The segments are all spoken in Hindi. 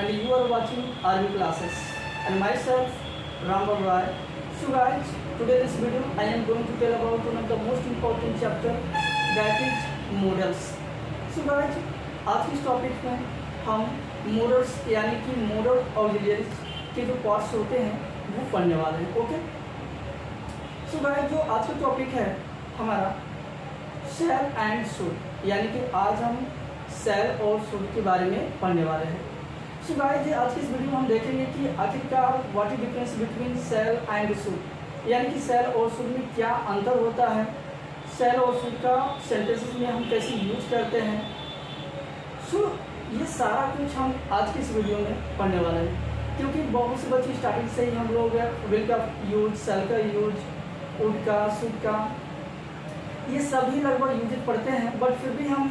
and you are watching Army Classes and myself Rambal Rai. So guys, today this video I am going to tell about one of the most important chapter, that is modals. So guys, आज के इस टॉपिक में हम मॉडल्स यानी कि मॉडल ऑक्सिलरीज के जो पार्ट्स होते हैं वो पढ़ने वाले हैं. ओके. सो गाइस, जो आज का टॉपिक है हमारा सेल एंड सूट, यानी कि आज हम सेल और सूट के बारे में पढ़ने वाले हैं. सो गाइस, आज की इस वीडियो में हम देखेंगे कि आखिरकार what is difference between sale and suit, यानी कि सेल और सूट में क्या अंतर होता है, सेल और सूट का सेंटेंसेस में हम कैसे यूज करते हैं. सो ये सारा कुछ हम आज की इस वीडियो में पढ़ने वाले हैं, क्योंकि बहुत से बच्चे स्टार्टिंग से ही हम लोग विल का यूज, सेल का यूज, वुड का, सूट का, ये सभी लगभग यूज पढ़ते हैं. बट फिर भी हम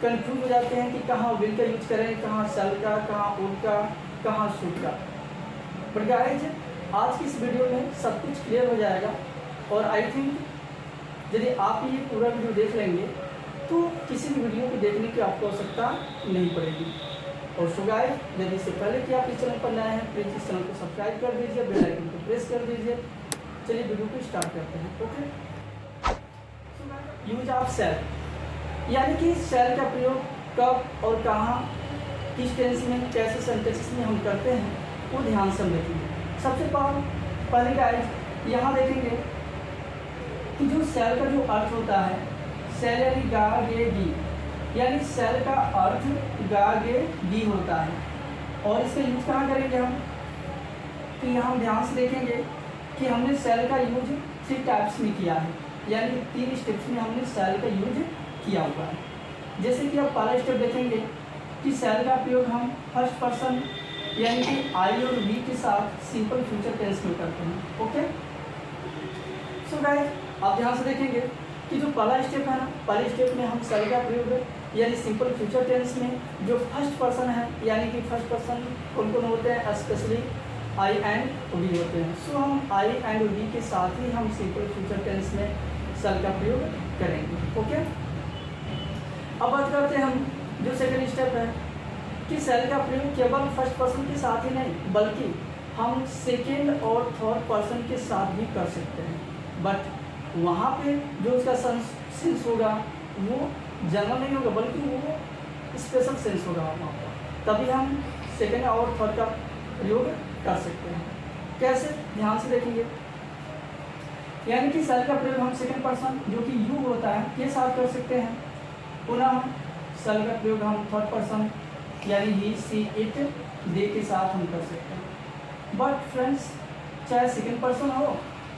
कंफ्यूज हो जाते हैं कि कहाँ विल का यूज करें, कहाँ सेल का, कहाँ वुड का, कहाँ सूट का. बट गाइस, आज की इस वीडियो में सब कुछ क्लियर हो जाएगा. और आई थिंक यदि आप ये पूरा वीडियो देख लेंगे तो किसी भी वीडियो को देखने की आपको आवश्यकता नहीं पड़ेगी. और सो गाइस, यदि इससे पहले कि आप इस चैनल पर नए हैं, प्लीज़ इस चैनल को सब्सक्राइब कर दीजिए, बेल आइकन को प्रेस कर दीजिए. चलिए वीडियो को स्टार्ट करते हैं. ओके. यूज ऑफ सेल, यानी कि सेल का प्रयोग कब और कहाँ, किस टेंस में, कैसे सेंटेंसेस में हम करते हैं, वो ध्यान से हम देखेंगे. सबसे पहले गाइस यहाँ देखेंगे कि जो सेल का जो अर्थ होता है, सेल यानी गा गे गी, यानी सेल का अर्थ गा गे गी होता है. और इसका यूज कहाँ करेंगे हम, तो यहाँ हम ध्यान से देखेंगे कि हमने सेल का यूज 3 टाइप्स में किया है, यानी 3 स्टेप्स में हमने सेल का यूज किया हुआ है. जैसे कि आप पहला स्टेप देखेंगे कि सेल का प्रयोग हम फर्स्ट पर्सन यानी कि आई और वी के साथ सिंपल फ्यूचर टेंस में करते हैं. ओके. सो गाइस, आप ध्यान से देखेंगे कि जो पहला स्टेप है ना, पहले स्टेप में हम सेल का प्रयोग यानी सिंपल फ्यूचर टेंस में जो फर्स्ट पर्सन है, यानी कि फर्स्ट पर्सन कौन कौन होते हैं, स्पेशली आई एंड वी होते हैं. सो हम आई एंड वी के साथ ही हम सिंपल फ्यूचर टेंस में सेल का प्रयोग करेंगे. ओके. अब बात करते हैं हम जो सेकंड स्टेप है कि सेल का प्रयोग केवल फर्स्ट पर्सन के साथ ही नहीं, बल्कि हम सेकंड और थर्ड पर्सन के साथ भी कर सकते हैं. बट वहाँ पे जो उसका सेंस होगा वो जनरल नहीं होगा, बल्कि वो स्पेशल सेंस होगा वहाँ पर, तभी हम सेकंड और थर्ड का प्रयोग कर सकते हैं. कैसे, ध्यान से देखेंगे. यानी कि सेल का प्रयोग हम सेकंड पर्सन जो कि यू होता है के साथ कर सकते हैं. पुनः सेल का प्रयोग हम थर्ड पर्सन यानी ही, सी, इट, दे के साथ हम कर सकते हैं. बट फ्रेंड्स, चाहे सेकंड पर्सन हो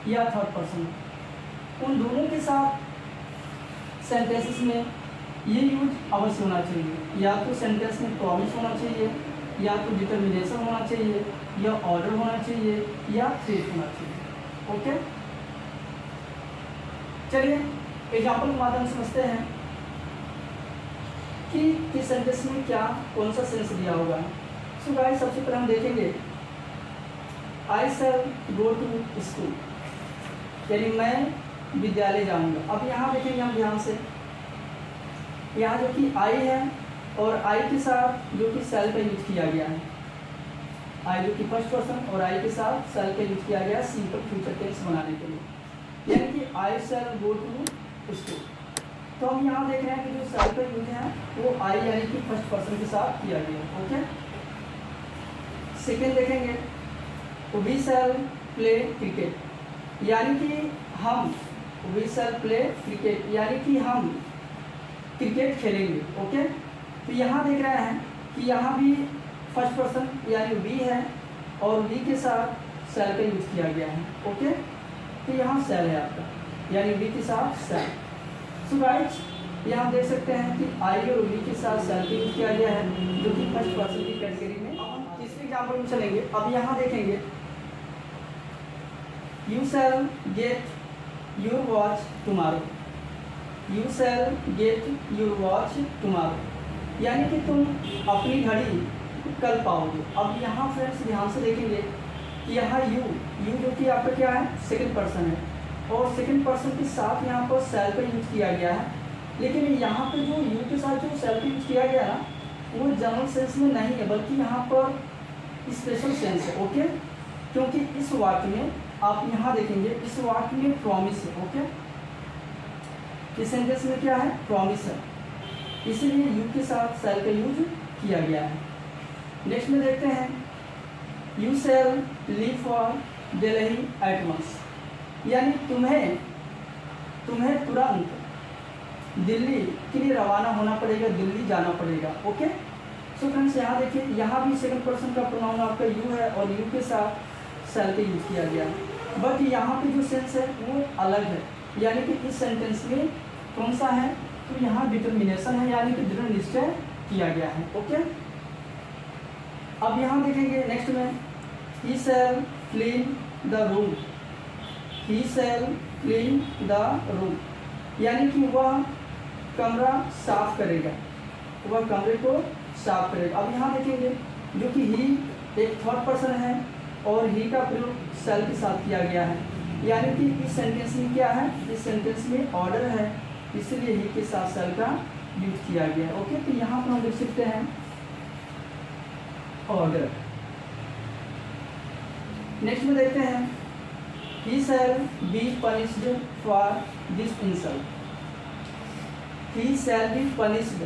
या थर्ड पर्सन हो, उन दोनों के साथ सेंटेंसेस में ये यूज अवश्य होना चाहिए. या तो सेंटेंस में प्रॉमिस होना चाहिए, या तो डिटर्मिनेशन होना चाहिए, या ऑर्डर होना चाहिए, या थ्रेट होना चाहिए. ओके. चलिए एग्जाम्पल के माध्यम से समझते हैं कि किस सेंटेंस में क्या कौन सा सेंस दिया होगा. सो गाइस, सबसे पहले हम देखेंगे आई शैल गो टू स्कूल, यानी मैं विद्यालय जाऊंगा. अब यहाँ देखेंगे हम ध्यान से, यहाँ जो कि आई है और आई के साथ जो कि सेल का यूज किया गया है, आई जो कि फर्स्ट पर्सन और आई के साथ सेल का यूज किया गया है सिंपल फ्यूचर टेंस बनाने के लिए, यानी कि आई शैल गो टू स्कूल. तो हम यहाँ देख रहे हैं कि जो सेल का यूज है वो आई यानी कि फर्स्ट पर्सन के साथ किया गया है. ओके. सेकेंड देखेंगे वी शैल प्ले क्रिकेट, यानी कि हम, वी शैल प्ले क्रिकेट यानी कि हम क्रिकेट खेलेंगे. ओके. तो यहाँ देख रहे हैं कि यहाँ भी फर्स्ट पर्सन यानी वी है और वी के साथ सेल का यूज किया गया है. ओके. तो यहाँ सेल है आपका, यानी वी के साथ सेल. सो गाइस, यहाँ देख सकते हैं कि आई और वी के साथ सेल का यूज किया गया है, जो कि फर्स्ट पर्सन की कैटेगरी में. अब हम तीसरे एग्जाम्पल में चलेंगे. अब यहाँ देखेंगे you shall get your watch tomorrow, you shall get your watch tomorrow, यानी कि तुम अपनी घड़ी कल पाओगे. अब यहाँ फ्रेंड्स ध्यान से देखेंगे कि यहाँ यू जो कि आपका क्या है, सेकंड पर्सन है, और सेकंड पर्सन के साथ यहाँ पर सेल का यूज किया गया है. लेकिन यहाँ पे जो यू के साथ जो सेल का यूज किया गया ना, वो जनरल सेंस में नहीं है, बल्कि यहाँ पर स्पेशल सेंस है। ओके, क्योंकि इस वाक्य में आप यहाँ देखेंगे, इस वाक्य में प्रॉमिस है। ओके, इस सेंटेंस में क्या है, प्रॉमिस है, इसलिए यू के साथ शैल का यूज किया गया है। नेक्स्ट में देखते हैं, you shall leave for Delhi at once, यानी तुम्हें तुरंत दिल्ली के लिए रवाना होना पड़ेगा, दिल्ली जाना पड़ेगा। ओके, सो फ्रेंड्स यहाँ देखिए, यहाँ भी सेकंड पर्सन का प्रोनाउन आपका यू है और यू के साथ शैल का यूज किया गया है, बट यहाँ पे जो सेंस है वो अलग है, यानी कि इस सेंटेंस में कौन सा है, तो यहाँ डिटर्मिनेशन है, यानी कि दृढ़ निश्चय किया गया है। ओके, अब यहाँ देखेंगे नेक्स्ट में, he shall clean the room, he shall clean the room, यानी कि वह कमरा साफ करेगा, वह कमरे को साफ करेगा। अब यहाँ देखेंगे, जो कि ही एक थर्ड पर्सन है और ही का प्रयोग शैल के साथ किया गया है, यानी कि इस सेंटेंस में क्या है, इस सेंटेंस में ऑर्डर है, इसलिए ही के साथ शैल का यूज किया गया है। ओके, तो यहाँ पर हम लिख सकते हैं ऑर्डर। नेक्स्ट में देखते हैं, he shall be punished for this insult, he shall be punished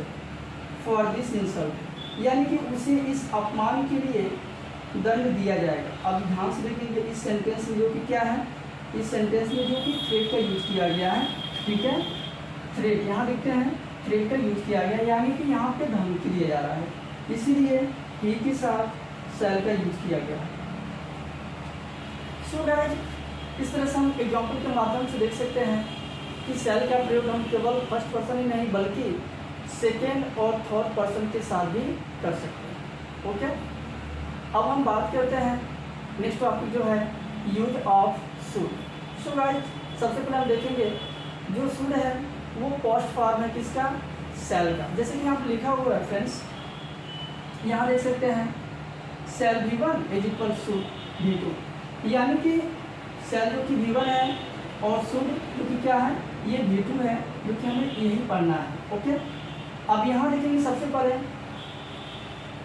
for this insult, यानी कि उसे इस अपमान के लिए दंड दिया जाएगा। अब ध्यान से देखेंगे, इस सेंटेंस में जो कि क्या है, इस सेंटेंस में जो कि थ्रेट का यूज किया गया है। ठीक है, थ्रेट यहाँ देखते हैं, थ्रेट का यूज किया गया, यानी कि यहाँ पे धमकी दिया जा रहा है, इसीलिए ही के साथ शैल का यूज किया गया है। सो गाइस, इस तरह से हम एग्जाम्पल के माध्यम से देख सकते हैं कि शैल का प्रयोग हम केवल फर्स्ट पर्सन ही नहीं बल्कि सेकेंड और थर्ड पर्सन के साथ भी कर सकते हैं। ओके, अब हम बात करते हैं नेक्स्ट टॉपिक जो है use of should. So guys, सबसे पहले हम देखेंगे जो शुड है वो पोस्ट फॉर्म है किसका, शैल का। जैसे कि यहाँ पर लिखा हुआ है फ्रेंड्स, यहाँ देख सकते हैं शैल V1 is equal to V2, यानी कि शैल जो कि V1 है और शुड जो कि क्या है, ये V2 है, जो कि हमें यही पढ़ना है। ओके, अब यहाँ देखेंगे सबसे पहले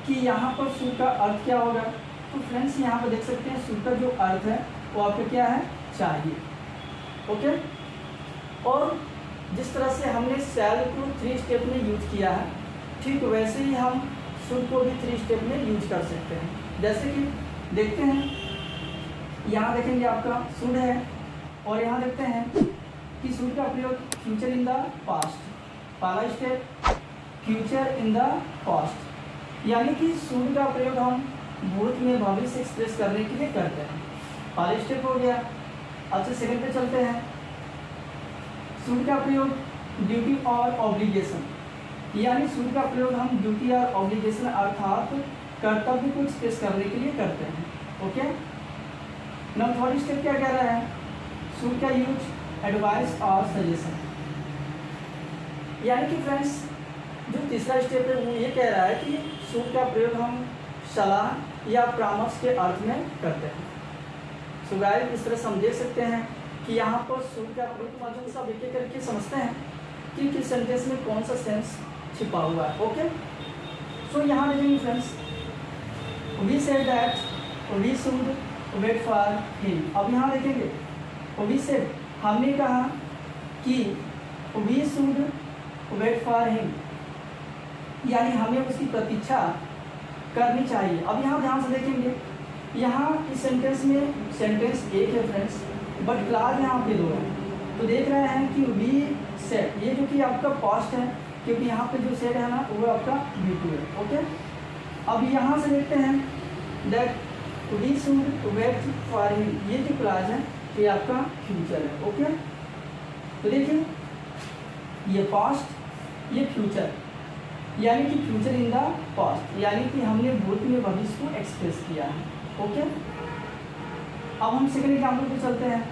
कि यहाँ पर शुड का अर्थ क्या होगा। तो फ्रेंड्स यहाँ पर देख सकते हैं शुड का जो अर्थ है वो आपका क्या है, चाहिए। ओके, और जिस तरह से हमने शैल को 3 स्टेप में यूज किया है, ठीक वैसे ही हम शुड को भी 3 स्टेप में यूज कर सकते हैं। जैसे कि देखते हैं, यहाँ देखेंगे आपका शुड है और यहाँ देखते हैं कि शुड का प्रयोग फ्यूचर इन द पास्ट, पहला step future in the past, यानी कि शुड का प्रयोग हम भूत में भविष्य एक्सप्रेस करने के लिए करते हैं, पहला स्टेप हो गया। अच्छा, सेकंड पे चलते हैं, शुड का प्रयोग ड्यूटी और ऑब्लिगेशन, यानी शुड का प्रयोग हम ड्यूटी और ऑब्लिगेशन अर्थात कर्तव्य को एक्सप्रेस करने के लिए करते हैं। ओके, नंबर थर्ड स्टेप क्या कह रहा है, शुड का यूज एडवाइस और सजेशन, यानी कि फ्रेंड्स जो तीसरा स्टेप है वो ये कह रहा है कि शुड का प्रयोग हम सलाह या परामर्श के अर्थ में करते हैं। सो गाइस, इस तरह से हम देख सकते हैं कि यहाँ पर शुड का प्रयोग के माध्यम से आप एक एक करके समझते हैं कि किस सेंटेंस में कौन सा सेंस छिपा हुआ है। ओके, सो यहाँ देखेंगे friends, we said that we should wait for him. अब यहाँ देखेंगे, वी सेड हमने कहा कि we should wait for him, यानी हमें उसकी प्रतीक्षा करनी चाहिए। अब यहाँ ध्यान से देखेंगे, यहाँ इस सेंटेंस में सेंटेंस एक है फ्रेंड्स, बट क्लास यहाँ पे 2 है। तो देख रहे हैं कि वी सेड, ये जो कि आपका पास्ट है, क्योंकि यहाँ पे जो सेड है ना वो आपका V2 है। ओके, अब यहाँ से देखते हैं that we should wait for him, ये जो क्लास है ये आपका फ्यूचर है। ओके, तो देखिए ये पास्ट, ये फ्यूचर, यानी कि फ्यूचर इन द पास्ट, यानी कि हमने भूत में भविष्य को एक्सप्रेस किया है। ओके, अब हम सेकंड एग्जाम्पल पे चलते हैं,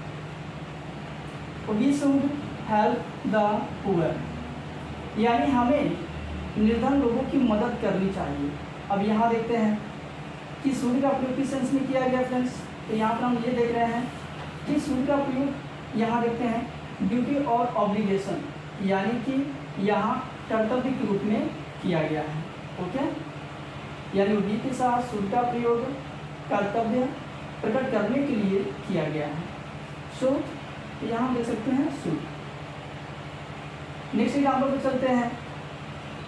we should help the poor, यानी हमें निर्धन लोगों की मदद करनी चाहिए। अब यहाँ देखते हैं कि शुड का प्रयोग किस सेंस में किया गया फ्रेंड्स, तो यहाँ पर हम ये देख रहे हैं कि शुड का प्रयोग यहाँ देखते हैं ड्यूटी और ऑब्लिगेशन, यानी कि यहाँ कर्तव्य के रूप में किया गया है। ओके, यानी बी के साथ शुड का प्रयोग कर्तव्य प्रकट करने के लिए किया गया है। सो यहाँ हम देख सकते हैं शुड। नेक्स्ट एग्जाम्पल पे चलते हैं।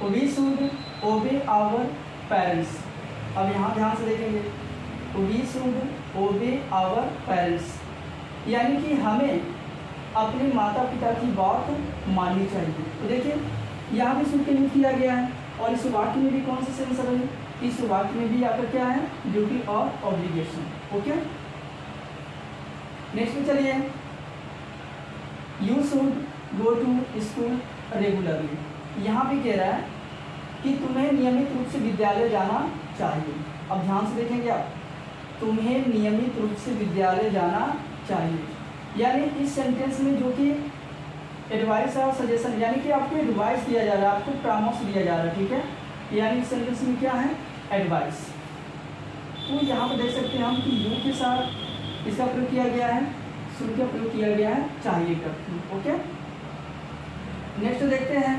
We should obey our parents. अब यहाँ ध्यान से देखेंगे, we should obey our parents, यानी कि हमें अपने माता पिता की बात माननी चाहिए। तो देखिए यहाँ भी शुड का यूज किया गया है, और इस वाक्य में भी कौन सा सेंस है? इस वाक्य में भी आकर क्या है? ड्यूटी और ऑब्लिगेशन। ओके, नेक्स्ट में चलिए। You should go to school regularly. यहाँ भी कह रहा है कि तुम्हें नियमित रूप से विद्यालय जाना चाहिए। अब ध्यान से देखेंगे आप, तुम्हें नियमित रूप से विद्यालय जाना चाहिए, यानी इस सेंटेंस में जो कि एडवाइस और सजेशन, यानी कि आपको एडवाइस दिया जा रहा है, आपको परामर्श दिया जा रहा है, ठीक है। यानी इस सेंटेंस में क्या है? एडवाइस। तो यहाँ पर देख सकते हैं हम कि यू के साथ इसका प्रयोग किया गया है, शुड का प्रयोग किया गया है चाहिए का। ओके, नेक्स्ट देखते हैं।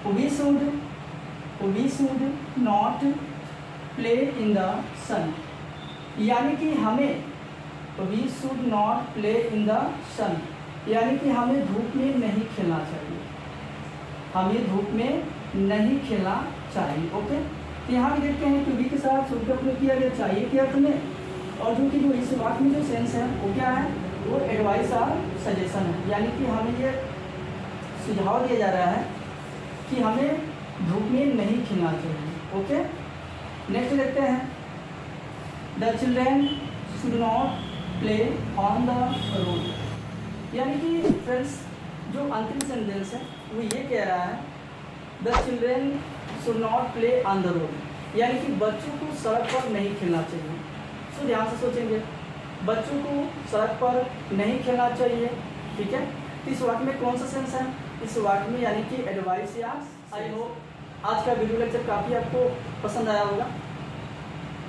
We should not play in the sun, यानी कि हमें we should not play in the sun, यानी कि हमें धूप में नहीं खेलना चाहिए, हमें धूप में नहीं खेलना चाहिए। ओके, तो यहाँ भी देखते हैं कि वी के साथ शुड का प्रयोग किया गया चाहिए के अर्थ में, और जो कि जो इस वाक्य में जो सेंस है वो क्या है? वो एडवाइस और सजेशन है, यानी कि हमें ये सुझाव दिया जा रहा है कि हमें धूप में नहीं खेलना चाहिए। ओके, नेक्स्ट देखते हैं। The children should not play on the road, यानी कि फ्रेंड्स जो अंतिम सेंटेंस है वो ये कह रहा है the children should not play on the road, यानी कि बच्चों को सड़क पर नहीं खेलना चाहिए। सो ध्यान से सोचेंगे, बच्चों को सड़क पर नहीं खेलना चाहिए, ठीक है। तो इस वाक्य में कौन सा सेंस है? इस वाक्य में यानी कि एडवाइस या। आई होप आज का वीडियो लेक्चर काफ़ी आपको पसंद आया होगा,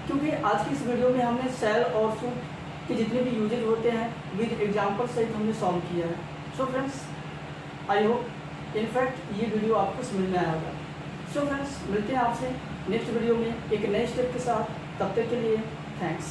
क्योंकि आज की इस वीडियो में हमने शैल और शुड के जितने भी यूजेज होते हैं विद एग्जाम्पल सहित हमने सॉल्व किया है। So friends, I hope in fact ये वीडियो आपको समझ में आया होगा। सो फ्रेंड्स, मिलते हैं आपसे नेक्स्ट वीडियो में एक नए स्टेप के साथ। तब तक के लिए थैंक्स।